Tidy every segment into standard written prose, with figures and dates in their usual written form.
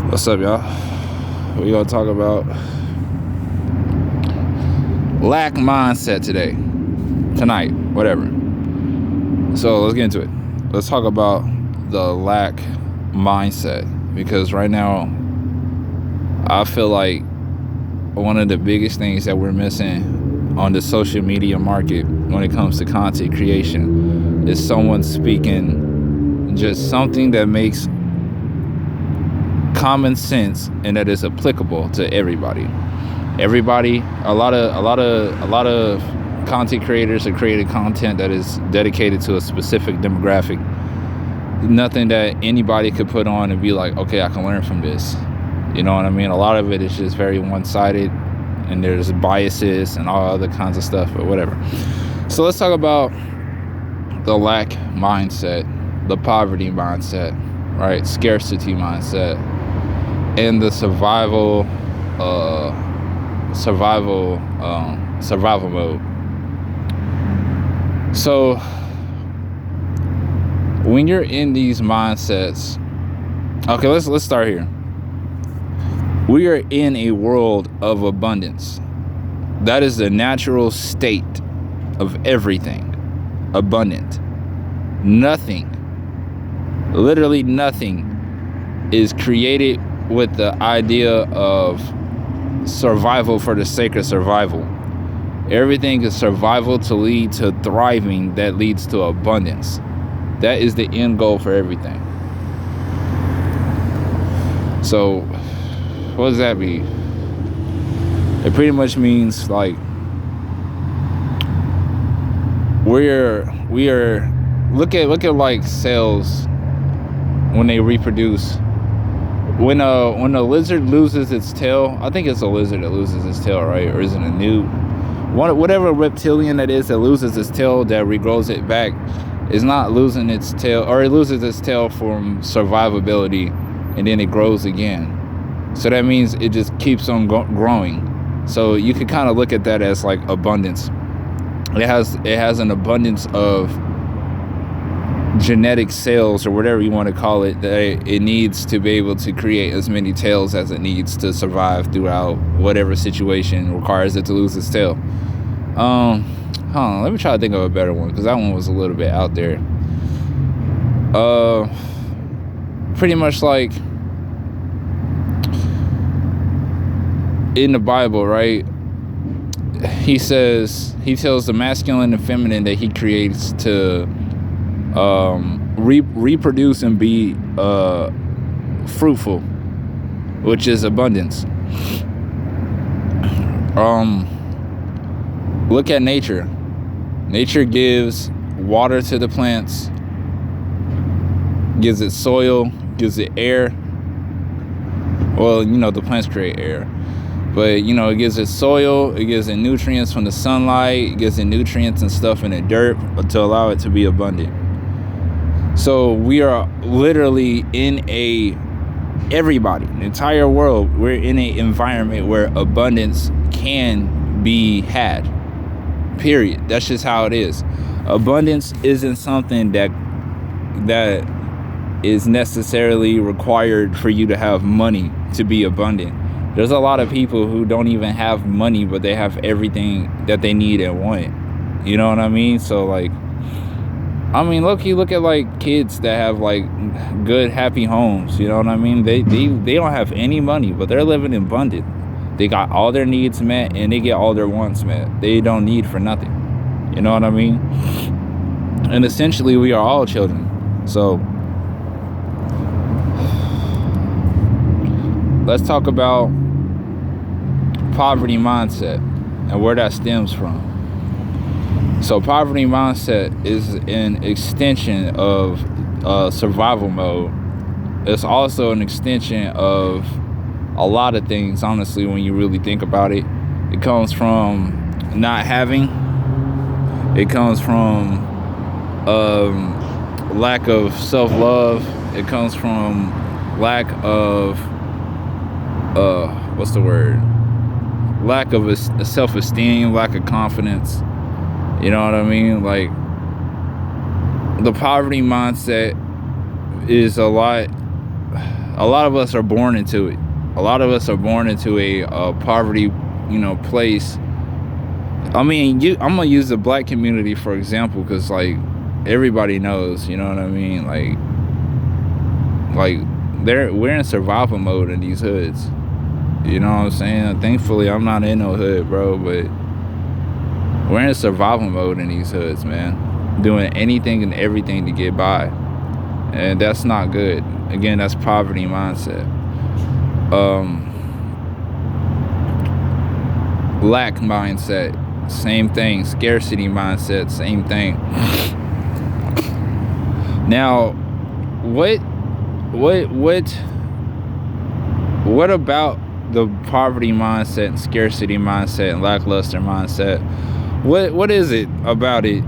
What's up, y'all? We gonna talk about lack mindset tonight, whatever. So let's get into it. Let's talk about the lack mindset, because right now I feel like one of the biggest things that we're missing on the social media market when it comes to content creation is someone speaking just something that makes common sense and that is applicable to everybody. A lot of content creators have created content that is dedicated to a specific demographic. Nothing that anybody could put on and be like, okay, I can learn from this. You know what I mean? A lot of it is just very one-sided, and there's biases and all other kinds of stuff, but whatever. So let's talk about the lack mindset, the poverty mindset, right? Scarcity mindset, and the survival mode. So when you're in these mindsets, okay, let's start here. We are in a world of abundance. That is the natural state of everything. Abundant. Nothing, literally nothing, is created with the idea of survival for the sake of survival. Everything is survival to lead to thriving that leads to abundance. That is the end goal for everything. So what does that mean? It pretty much means like we are look at like cells when they reproduce. When a lizard loses its tail, I think it's a lizard that loses its tail, right? Or is it a newt? Whatever reptilian that is that loses its tail, that regrows it back, is not losing its tail, or it loses its tail from survivability, and then it grows again. So that means it just keeps on growing. So you could kind of look at that as like abundance. It has an abundance of genetic cells, or whatever you want to call it, that it needs to be able to create as many tails as it needs to survive throughout whatever situation requires it to lose its tail. Hold on, let me try to think of a better one, because that one was a little bit out there. Pretty much like in the Bible, right? He tells the masculine and feminine that he creates to reproduce and be fruitful, which is abundance. Look at nature. Nature gives water to the plants, gives it soil, gives it air. Well, the plants create air, but it gives it soil, it gives it nutrients from the sunlight, it gives it nutrients and stuff in the dirt to allow it to be abundant. So we are literally the entire world, we're in an environment where abundance can be had. Period. That's just how it is. Abundance isn't something that is necessarily required for you to have money to be abundant. There's a lot of people who don't even have money, but they have everything that they need and want. You know what I mean? So like, look at like kids that have like good, happy homes. You know what I mean? They don't have any money, but they're living abundant. They got all their needs met and they get all their wants met. They don't need for nothing. You know what I mean? And essentially, we are all children. So let's talk about poverty mindset and where that stems from. So poverty mindset is an extension of survival mode. It's also an extension of a lot of things, honestly, when you really think about it. It comes from not having. It comes from lack of self-love. It comes from lack of lack of self-esteem, lack of confidence. You know what I mean? Like, the poverty mindset is a lot A lot of us are born into it. A lot of us are born into a poverty, place. I mean, I'm gonna use the black community for example, because like everybody knows, you know what I mean. Like we're in survival mode in these hoods. You know what I'm saying? Thankfully, I'm not in no hood, bro, but we're in survival mode in these hoods, man. Doing anything and everything to get by. And that's not good. Again, that's poverty mindset. Lack mindset, same thing. Scarcity mindset, same thing. Now, what about the poverty mindset and scarcity mindset and lackluster mindset? What is it about it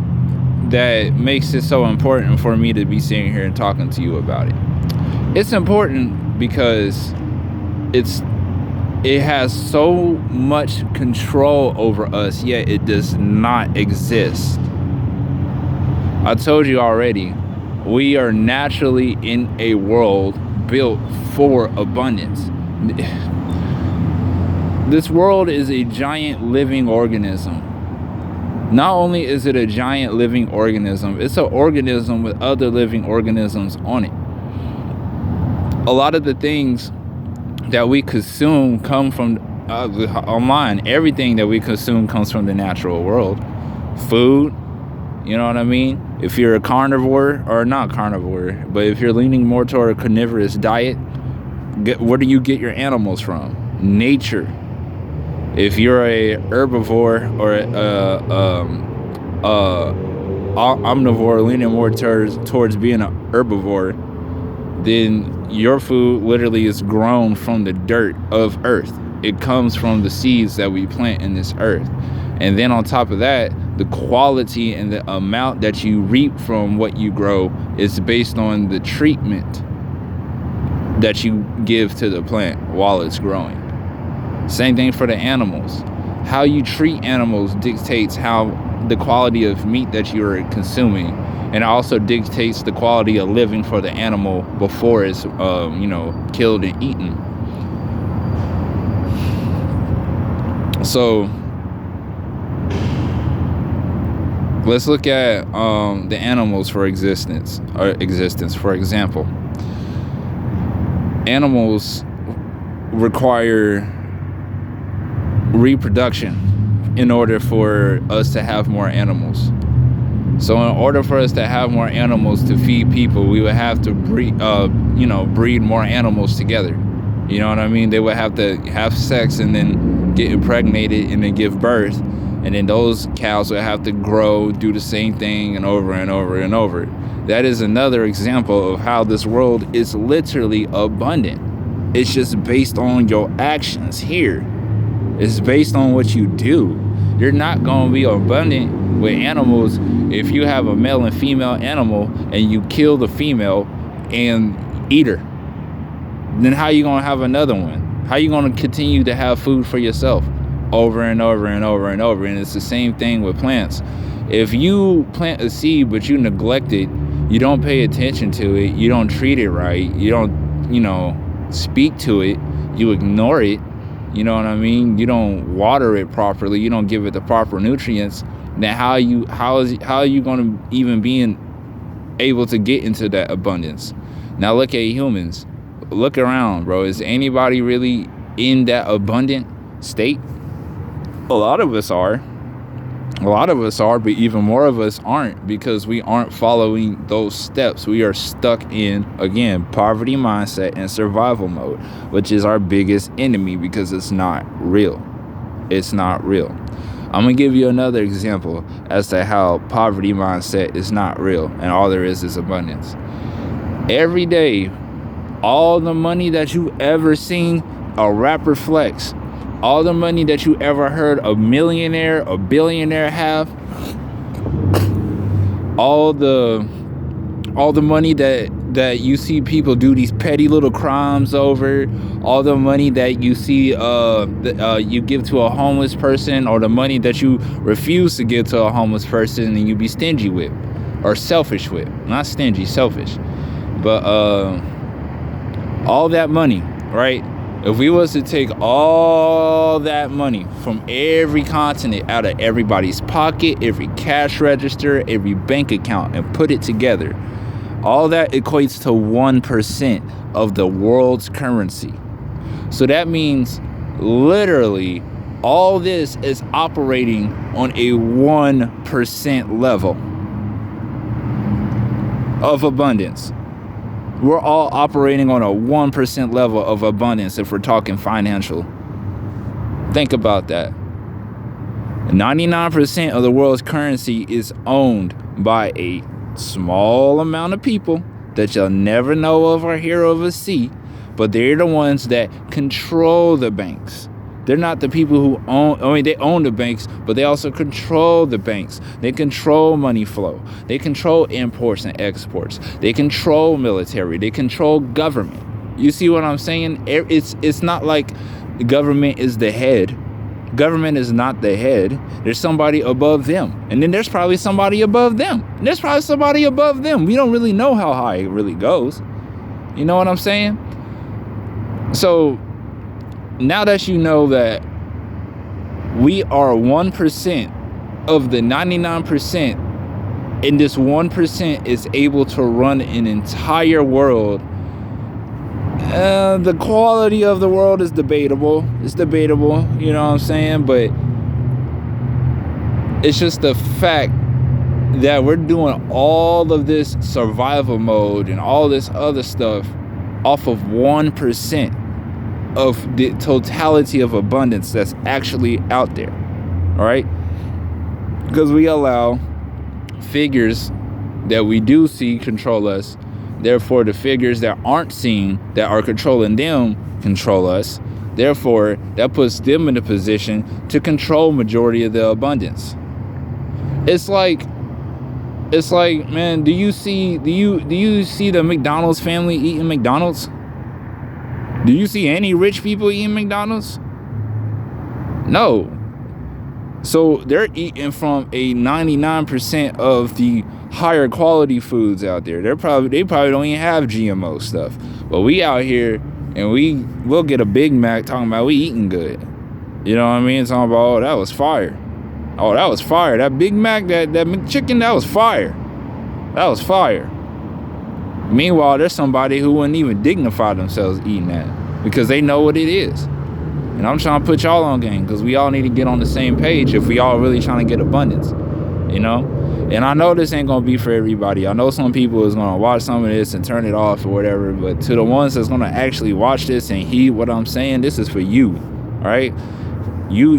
that makes it so important for me to be sitting here and talking to you about it? It's important because it has so much control over us, yet it does not exist. I told you already, we are naturally in a world built for abundance. This world is a giant living organism. Not only is it a giant living organism, it's an organism with other living organisms on it. A lot of the things that we consume come from online. Everything that we consume comes from the natural world. Food, you know what I mean? If you're a carnivore, or not carnivore, but if you're leaning more toward a carnivorous diet, where do you get your animals from? Nature. If you're a herbivore or omnivore, leaning more towards being an herbivore, then your food literally is grown from the dirt of earth. It comes from the seeds that we plant in this earth. And then on top of that, the quality and the amount that you reap from what you grow is based on the treatment that you give to the plant while it's growing. Same thing for the animals. How you treat animals dictates how the quality of meat that you're consuming, and it also dictates the quality of living for the animal before it's killed and eaten. So let's look at the animals for existence. For example, animals require reproduction in order for us to have more animals. So in order for us to have more animals to feed people, we would have to breed more animals together. You know what I mean? They would have to have sex and then get impregnated and then give birth. And then those cows would have to grow, do the same thing and over and over and over. That is another example of how this world is literally abundant. It's just based on your actions here. It's based on what you do. You're not going to be abundant with animals if you have a male and female animal and you kill the female and eat her. Then how are you going to have another one? How are you going to continue to have food for yourself over and over and over and over? And it's the same thing with plants. If you plant a seed but you neglect it, you don't pay attention to it, you don't treat it right, you don't speak to it, you ignore it, you know what I mean? You don't water it properly, you don't give it the proper nutrients, then how are you going to even be able to get into that abundance? Now look at humans. Look around, bro. Is anybody really in that abundant state? A lot of us are, but even more of us aren't, because we aren't following those steps. We are stuck in, again, poverty mindset and survival mode, which is our biggest enemy because it's not real. It's not real. I'm going to give you another example as to how poverty mindset is not real and all there is abundance. Every day, all the money that you ever seen a rapper flex, all the money that you ever heard a millionaire, a billionaire have, all the money that you see people do these petty little crimes over, all the money that you see you give to a homeless person, or the money that you refuse to give to a homeless person and you be stingy with, or selfish with. Not stingy, selfish. But All that money, right? If we was to take all that money from every continent out of everybody's pocket, every cash register, every bank account, and put it together, all that equates to 1% of the world's currency. So that means literally all this is operating on a 1% level of abundance. We're all operating on a 1% level of abundance if we're talking financial. Think about that. 99% of the world's currency is owned by a small amount of people that you'll never know of or hear of or see, but they're the ones that control the banks. They're not the people who they own the banks, but they also control the banks. They control money flow. They control imports and exports. They control military. They control government. You see what I'm saying? It's not like the government is the head. Government is not the head. There's somebody above them. And then there's probably somebody above them. And there's probably somebody above them. We don't really know how high it really goes. You know what I'm saying? So now that you know that we are 1% of the 99%, and this 1% is able to run an entire world, the quality of the world is debatable. It's debatable, you know what I'm saying? But it's just the fact that we're doing all of this survival mode and all this other stuff off of 1% of the totality of abundance that's actually out there. All right, because we allow figures that we do see control us. Therefore, the figures that aren't seen, that are controlling them, control us. Therefore, that puts them in a position to control majority of the abundance. It's like, man, do you see the McDonald's family eating McDonald's? Do you see any rich people eating McDonald's? No. So they're eating from a 99% of the higher quality foods out there. They probably don't even have GMO stuff. But we out here and we'll get a Big Mac talking about we eating good. You know what I mean? Talking about, oh, that was fire. Oh, that was fire. That Big Mac, that McChicken, that was fire. That was fire. Meanwhile, there's somebody who wouldn't even dignify themselves eating that because they know what it is. And I'm trying to put y'all on game because we all need to get on the same page if we all really trying to get abundance, you know? And I know this ain't going to be for everybody. I know some people is going to watch some of this and turn it off or whatever, but to the ones that's going to actually watch this and heed what I'm saying, this is for you, all right? You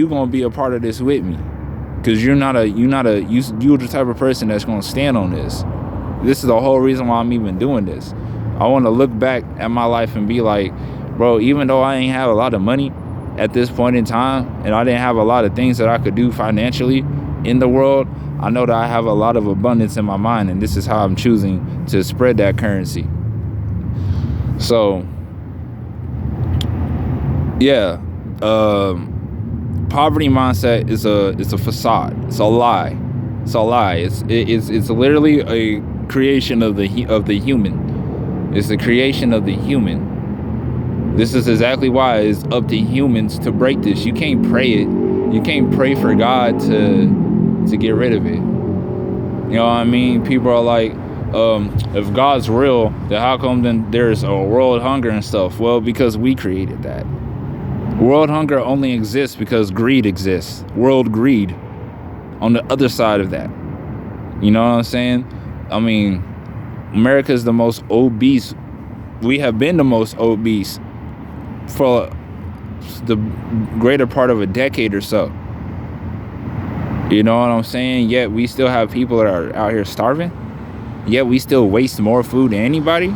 going to be a part of this with me because you're the type of person that's going to stand on this. This is the whole reason why I'm even doing this. I want to look back at my life and be like, bro, even though I ain't have a lot of money at this point in time, and I didn't have a lot of things that I could do financially in the world, I know that I have a lot of abundance in my mind, and this is how I'm choosing to spread that currency. So, yeah, poverty mindset is a facade. It's a lie. It's a lie. It's literally a creation of the human. It's the creation of the human. This is exactly why it's up to humans to break this. You can't pray it. You can't pray for God to get rid of it. You know what I mean? People are like, if God's real, then how come then there's a world hunger and stuff? Well, because we created that. World hunger only exists because greed exists. World greed on the other side of that. You know what I'm saying? I mean, America is the most obese. We have been the most obese for the greater part of a decade or so. You know what I'm saying? Yet we still have people that are out here starving. Yet we still waste more food than anybody.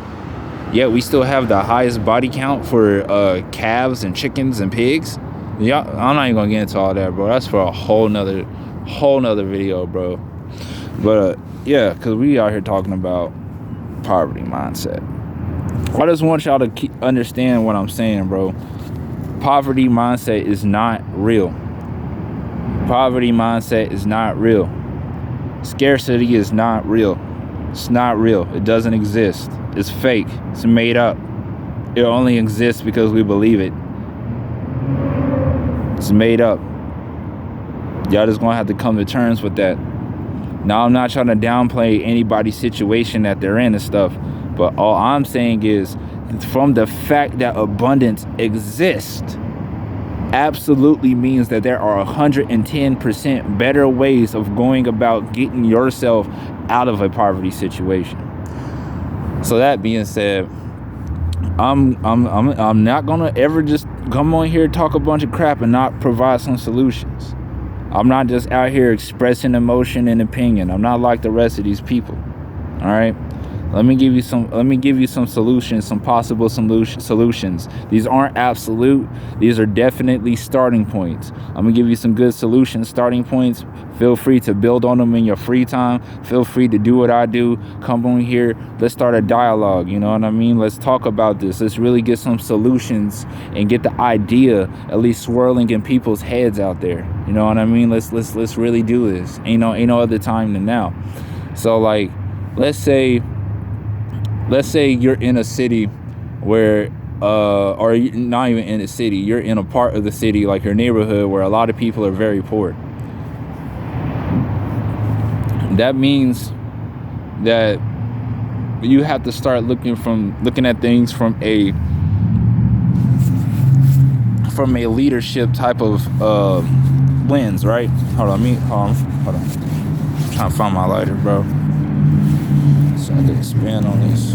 Yet we still have the highest body count for calves and chickens and pigs. Yeah, I'm not even gonna get into all that, bro. That's for a whole nother video, bro. But yeah, because we out here talking about poverty mindset. I just want y'all to understand what I'm saying, bro. Poverty mindset is not real. Poverty mindset is not real. Scarcity is not real. It's not real. It doesn't exist. It's fake. It's made up. It only exists because we believe it. It's made up. Y'all just gonna have to come to terms with that. Now, I'm not trying to downplay anybody's situation that they're in and stuff, but all I'm saying is, from the fact that abundance exists, absolutely means that there are 110% better ways of going about getting yourself out of a poverty situation. So that being said, I'm not gonna ever just come on here, talk a bunch of crap, and not provide some solutions. I'm not just out here expressing emotion and opinion. I'm not like the rest of these people. All right. Let me give you some solutions, some possible solutions. These aren't absolute. These are definitely starting points. I'm gonna give you some good solutions, starting points. Feel free to build on them in your free time. Feel free to do what I do. Come on here. Let's start a dialogue. You know what I mean? Let's talk about this. Let's really get some solutions and get the idea at least swirling in people's heads out there. You know what I mean? Let's really do this. Ain't no other time than now. So like, let's say you're in a city where or not even in a city, you're in a part of the city, like your neighborhood, where a lot of people are very poor. That means that you have to start looking at things from a leadership type of lens, right? Hold on. I'm trying to find my lighter, bro, so I can expand on this.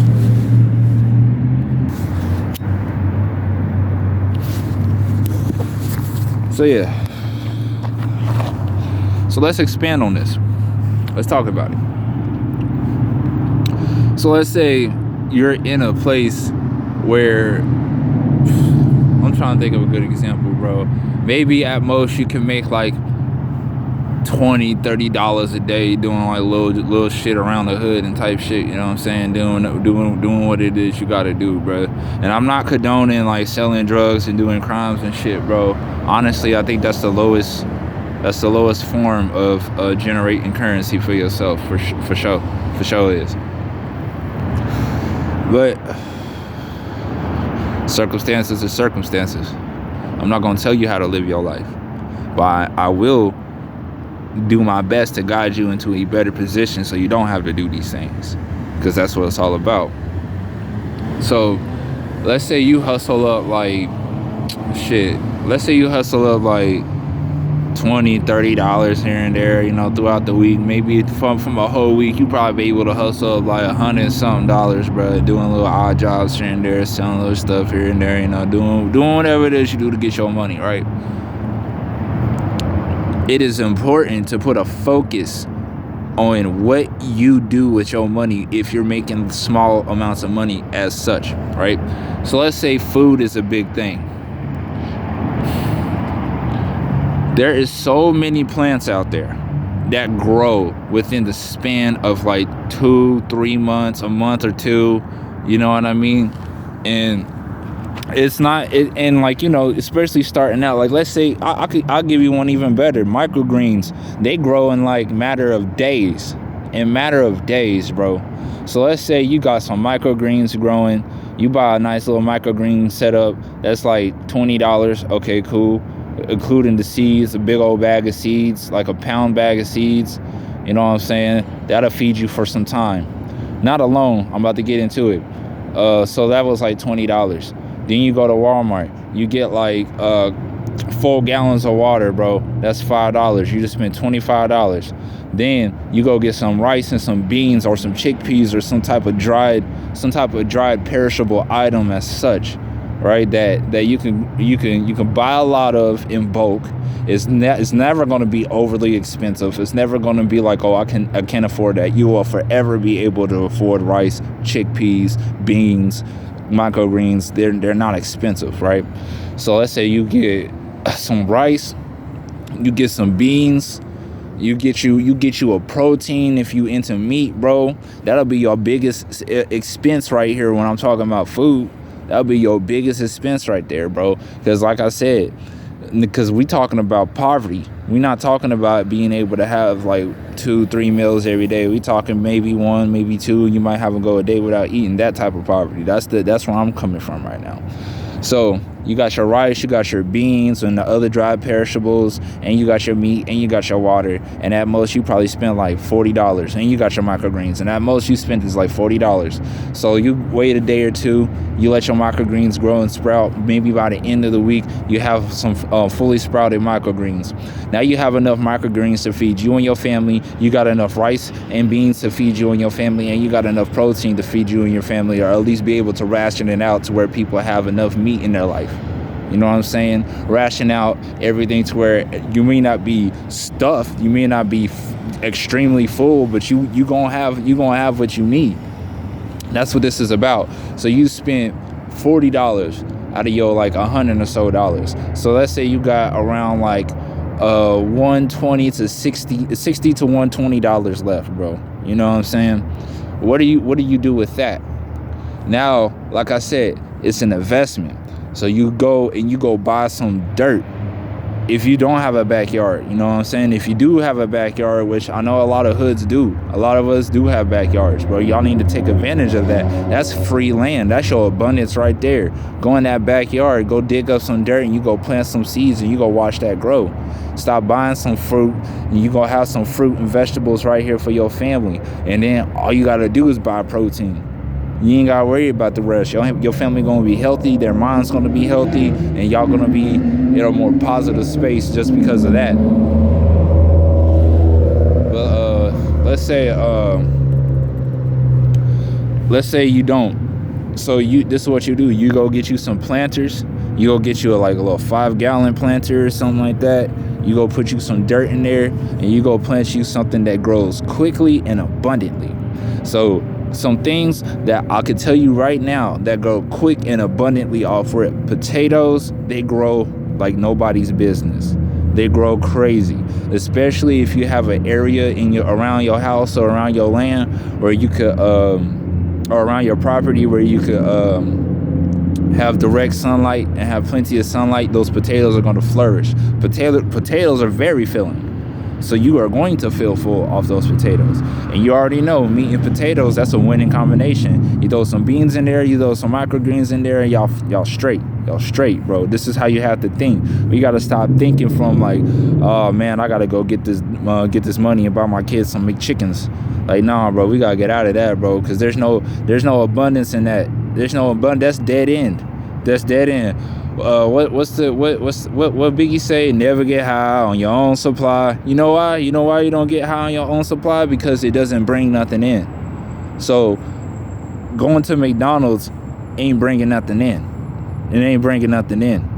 So yeah. So let's expand on this. Let's talk about it. So let's say you're in a place where, I'm trying to think of a good example, bro. Maybe at most you can make like $20-$30 a day doing like little shit around the hood and type shit, you know what I'm saying? Doing what it is you gotta do, bro. And I'm not condoning like selling drugs and doing crimes and shit, bro. Honestly, I think that's the lowest form of generating currency for yourself, for sure is. But circumstances are circumstances. I'm not gonna tell you how to live your life, but I will do my best to guide you into a better position so you don't have to do these things, because that's what it's all about. So let's say you hustle up like $20-$30 here and there, you know, throughout the week. Maybe from a whole week you probably be able to hustle up like $100-something, bro, doing little odd jobs here and there, selling little stuff here and there, you know, doing whatever it is you do to get your money, right? It is important to put a focus on what you do with your money if you're making small amounts of money as such, right? So let's say food is a big thing. There is so many plants out there that grow within the span of like 2-3 months, a month or two, you know what I mean? And it's not and like, you know, especially starting out, like let's say I'll give you one even better. Microgreens, they grow in like matter of days, bro. So let's say you got some microgreens growing, you buy a nice little microgreen setup that's like $20. Okay, cool, including the seeds, a big old bag of seeds, like a pound bag of seeds, you know what I'm saying? That'll feed you for some time. Not alone, I'm about to get into it. So that was like $20. Then you go to Walmart, you get like 4 gallons of water, bro. That's $5. You just spent $25. Then you go get some rice and some beans or some chickpeas or some type of dried perishable item as such, right? That you can buy a lot of in bulk. It's never going to be overly expensive. It's never going to be like, oh, I can't afford that. You will forever be able to afford rice, chickpeas, beans, microgreens. They're not expensive, right? So let's say you get some rice, you get some beans, you get you a protein if you into meat, bro. That'll be your biggest expense right here when I'm talking about food. That'll be your biggest expense right there, bro. Because like I said, because we talking about poverty. We not talking about being able to have like 2-3 meals every day. We talking maybe one, maybe two. You might have to go a day without eating. That type of poverty. That's where I'm coming from right now. So you got your rice, you got your beans and the other dry perishables, and you got your meat, and you got your water, and at most you probably spend like $40, and you got your microgreens, and at most you spent is like $40. So you wait a day or two, you let your microgreens grow and sprout. Maybe by the end of the week you have some fully sprouted microgreens. Now you have enough microgreens to feed you and your family. You got enough rice and beans to feed you and your family, and you got enough protein to feed you and your family, or at least be able to ration it out to where people have enough meat in their life. You know what I'm saying? Ration out everything to where you may not be stuffed, you may not be extremely full, but you gonna have what you need. That's what this is about. So you spent $40 out of your like $100 or so dollars. So let's say you got around like 120 to 60 to $120 left, bro. You know what I'm saying? What do you do with that? Now, like I said, it's an investment. So you go buy some dirt. If you don't have a backyard, you know what I'm saying? If you do have a backyard, which I know a lot of hoods do, a lot of us do have backyards, bro. Y'all need to take advantage of that. That's free land. That's your abundance right there. Go in that backyard, go dig up some dirt, and you go plant some seeds, and you go watch that grow. Stop buying some fruit, and you gonna have some fruit and vegetables right here for your family. And then all you gotta do is buy protein. You ain't gotta worry about the rest. Your family gonna be healthy, their mind's gonna be healthy, and y'all gonna be in a more positive space just because of that. But let's say you don't. So this is what you do. You go get you some planters. You go get you a little 5-gallon planter or something like that. You go put you some dirt in there, and you go plant you something that grows quickly and abundantly. So some things that I could tell you right now that grow quick and abundantly off rip. Potatoes, they grow like nobody's business. They grow crazy, especially if you have an area around your house or around your land where you could or around your property where you could have direct sunlight and have plenty of sunlight. Those potatoes are going to flourish. Potatoes are very filling. So you are going to feel full off those potatoes. And you already know, meat and potatoes, that's a winning combination. You throw some beans in there, you throw some microgreens in there, and y'all straight. Y'all straight, bro. This is how you have to think. We got to stop thinking from like, oh man, I got to go get this money and buy my kids some McChickens. Like, nah, bro, we got to get out of that, bro, because there's no abundance in that. There's no abundance. That's dead end. That's dead end. What Biggie say? Never get high on your own supply. You know why? You know why you don't get high on your own supply? Because it doesn't bring nothing in. So going to McDonald's ain't bringing nothing in. It ain't bringing nothing in.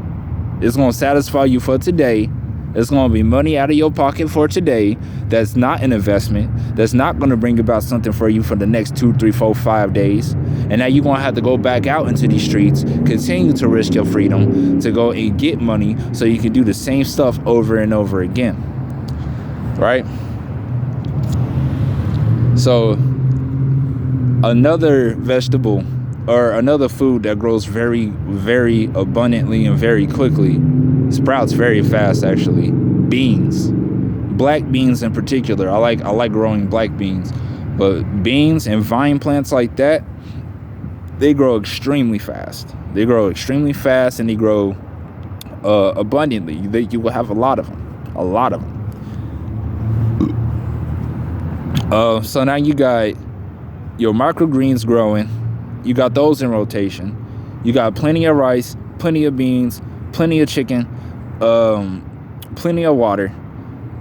It's gonna satisfy you for today. It's gonna be money out of your pocket for today. That's not an investment. That's not gonna bring about something for you for the next 2, 3, 4, 5 days. And now you're gonna have to go back out into these streets, continue to risk your freedom to go and get money so you can do the same stuff over and over again. Right? So another vegetable or another food that grows very, very abundantly and very quickly, sprouts very fast actually, beans. Black beans in particular. I like growing black beans, but beans and vine plants like that, they grow extremely fast. They grow extremely fast, and they grow abundantly. You will have a lot of them. A lot of them. So now you got your microgreens growing. You got those in rotation. You got plenty of rice, plenty of beans, plenty of chicken, plenty of water.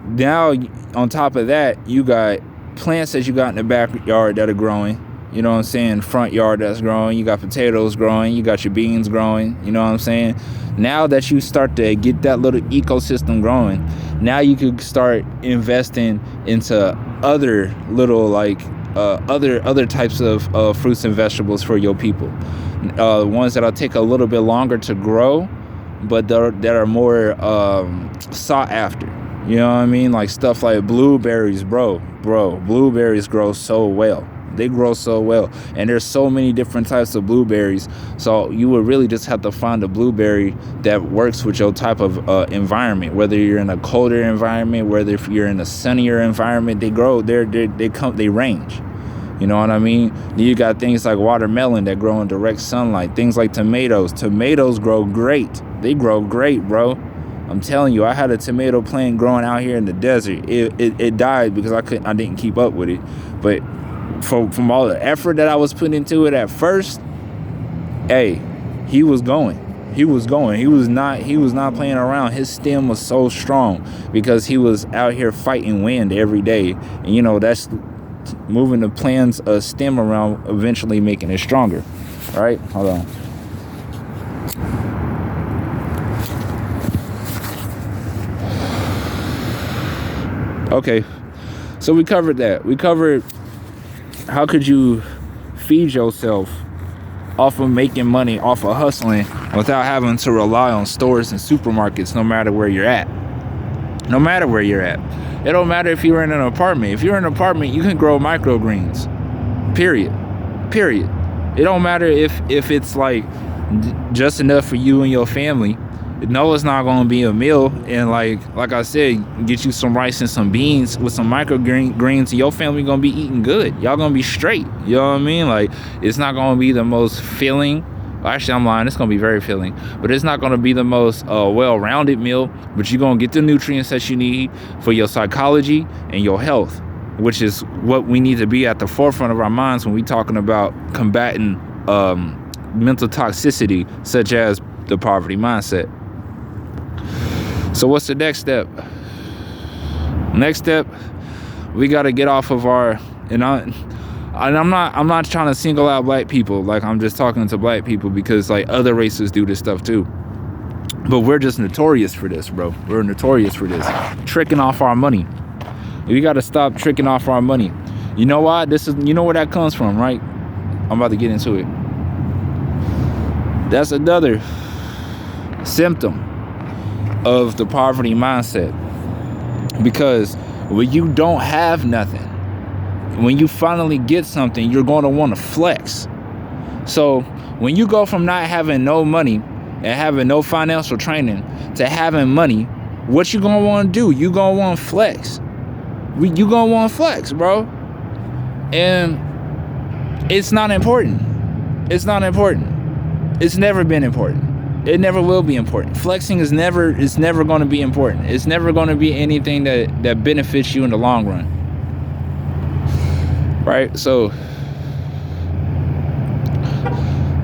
Now, on top of that, you got plants that you got in the backyard that are growing. You know what I'm saying? Front yard that's growing. You got potatoes growing. You got your beans growing. You know what I'm saying? Now that you start to get that little ecosystem growing, now you could start investing into other little other types of fruits and vegetables for your people. Ones that'll take a little bit longer to grow, but that are more sought after. You know what I mean? Like stuff like blueberries, bro. Blueberries grow so well. They grow so well. And there's so many different types of blueberries. So you would really just have to find a blueberry that works with your type of environment. Whether you're in a colder environment, whether if you're in a sunnier environment, they grow. They range. You know what I mean? Then you got things like watermelon that grow in direct sunlight. Things like tomatoes. Tomatoes grow great. They grow great, bro. I'm telling you, I had a tomato plant growing out here in the desert. It died because I didn't keep up with it. But from all the effort that I was putting into it at first, hey, he was going. He was not playing around. His stem was so strong because he was out here fighting wind every day. And you know, that's moving the plant's stem around, eventually making it stronger. All right, hold on. Okay, so we covered that. We covered how could you feed yourself off of making money, off of hustling, without having to rely on stores and supermarkets, no matter where you're at. No matter where you're at. It don't matter if you're in an apartment. If you're in an apartment, you can grow microgreens. Period. It don't matter if it's like just enough for you and your family. No, it's not going to be a meal. And like I said, get you some rice and some beans with some microgreens, and your family going to be eating good. Y'all going to be straight. You know what I mean? Like, it's not going to be the most filling. Actually, I'm lying. It's going to be very filling. But it's not going to be the most well-rounded meal. But you're going to get the nutrients that you need for your psychology and your health, which is what we need to be at the forefront of our minds when we're talking about combating mental toxicity, such as the poverty mindset. So what's the next step? Next step, we got to get off of our, and I'm not trying to single out black people. Like, I'm just talking to black people because like other races do this stuff too. But we're just notorious for this, bro. We're notorious for this. Tricking off our money. We got to stop tricking off our money. You know why? You know where that comes from, right? I'm about to get into it. That's another symptom of the poverty mindset. Because when you don't have nothing, when you finally get something, you're going to want to flex. So when you go from not having no money and having no financial training to having money, what you going to want to do? You going to want to flex. You going to want to flex, bro. And it's not important. It's not important. It's never been important. It never will be important. Flexing is never going to be important. It's never going to be anything that benefits you in the long run. Right? So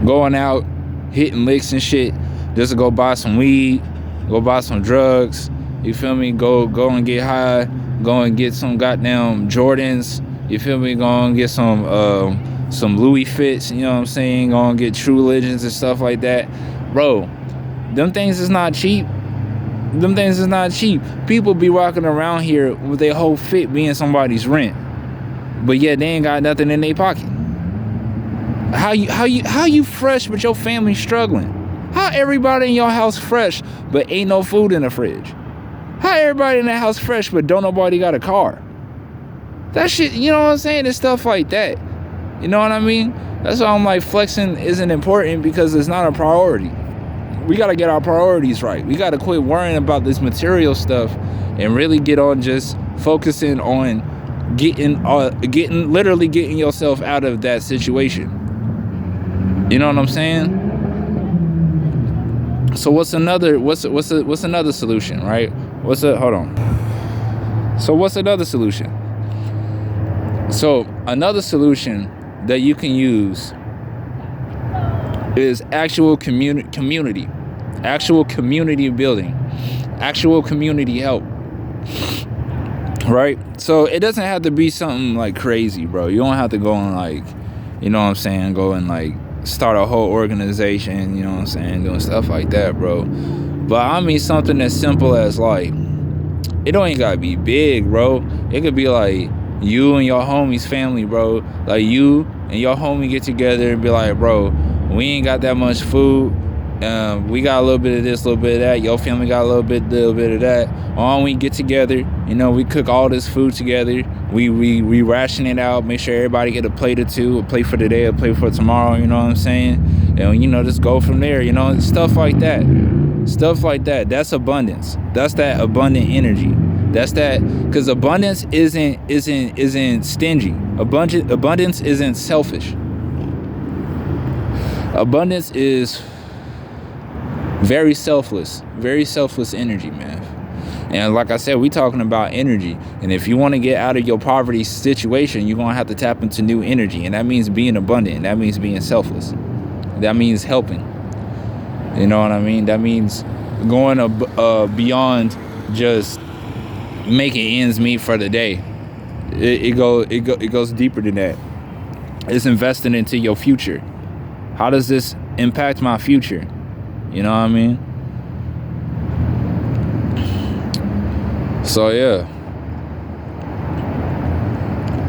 going out, hitting licks and shit, just to go buy some weed, go buy some drugs, you feel me? Go and get high, go and get some goddamn Jordans, you feel me? Go and get some Louis Fits, you know what I'm saying? Go and get True Religions and stuff like that. Bro, them things is not cheap. Them things is not cheap. People be walking around here with their whole fit being somebody's rent, but yet they ain't got nothing in their pocket. How you fresh but your family struggling? How everybody in your house fresh but ain't no food in the fridge? How everybody in that house fresh but don't nobody got a car? That shit, you know what I'm saying? It's stuff like that. You know what I mean? That's why I'm like, flexing isn't important because it's not a priority. We got to get our priorities right. We got to quit worrying about this material stuff and really get on just focusing on getting yourself out of that situation. You know what I'm saying? So what's another solution, right? Hold on. So what's another solution? So another solution that you can use is actual community, actual community building, actual community help, right? So it doesn't have to be something like crazy, bro. You don't have to go and like, you know what I'm saying, go and like start a whole organization, you know what I'm saying, doing stuff like that, bro. But I mean something as simple as like, it don't even gotta be big, bro. It could be like you and your homie's family, bro. Like you and your homie get together and be like, bro, we ain't got that much food. We got a little bit of this, a little bit of that. Your family got a little bit of that. All we get together, you know, we cook all this food together. We ration it out. Make sure everybody get a plate or two, a plate for today, a plate for tomorrow. You know what I'm saying? And you know, just go from there. You know, stuff like that. Stuff like that. That's abundance. That's that abundant energy. That's that, because abundance isn't stingy. Abundance isn't selfish. Abundance is very selfless energy, man. And like I said, we talking about energy. And if you want to get out of your poverty situation, you're going to have to tap into new energy. And that means being abundant. That means being selfless. That means helping. You know what I mean? That means going beyond just making ends meet for the day. It goes deeper than that. It's investing into your future. How does this impact my future? You know what I mean? So yeah.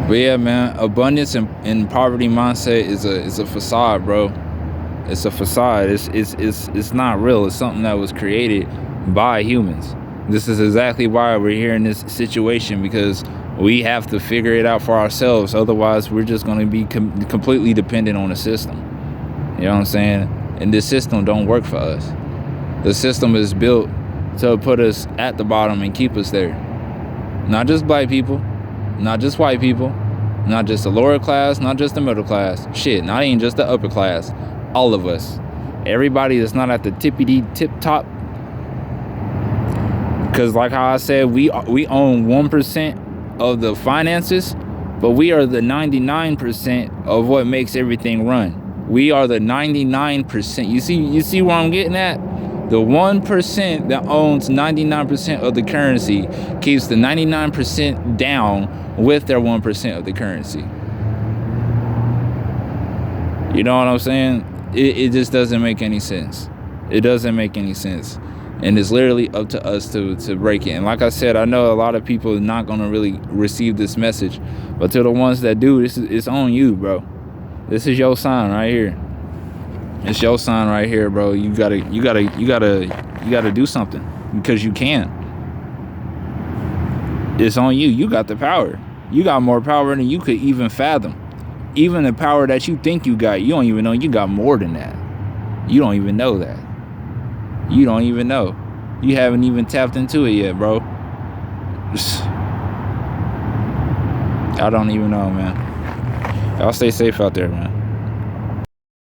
But yeah, man, abundance and poverty mindset is a facade, bro. It's a facade. It's not real. It's something that was created by humans. This is exactly why we're here in this situation, because we have to figure it out for ourselves. Otherwise, we're just going to be completely dependent on the system. You know what I'm saying? And this system don't work for us. The system is built to put us at the bottom and keep us there. Not just black people, not just white people, not just the lower class, not just the middle class. Shit, not even just the upper class. All of us. Everybody that's not at the tip top. Because like how I said, we own 1% of the finances, but we are the 99% of what makes everything run. We are the 99%. You see where I'm getting at? The 1% that owns 99% of the currency keeps the 99% down with their 1% of the currency. You know what I'm saying? It just doesn't make any sense. It doesn't make any sense. And it's literally up to us to break it. And like I said, I know a lot of people are not going to really receive this message. But to the ones that do, it's on you, bro. This is your sign right here. It's your sign right here, bro. You gotta do something, because you can. It's on you. You got the power. You got more power than you could even fathom. Even the power that you think you got, you don't even know you got more than that. You don't even know that. You don't even know. You haven't even tapped into it yet, bro. I don't even know, man. Y'all stay safe out there, man.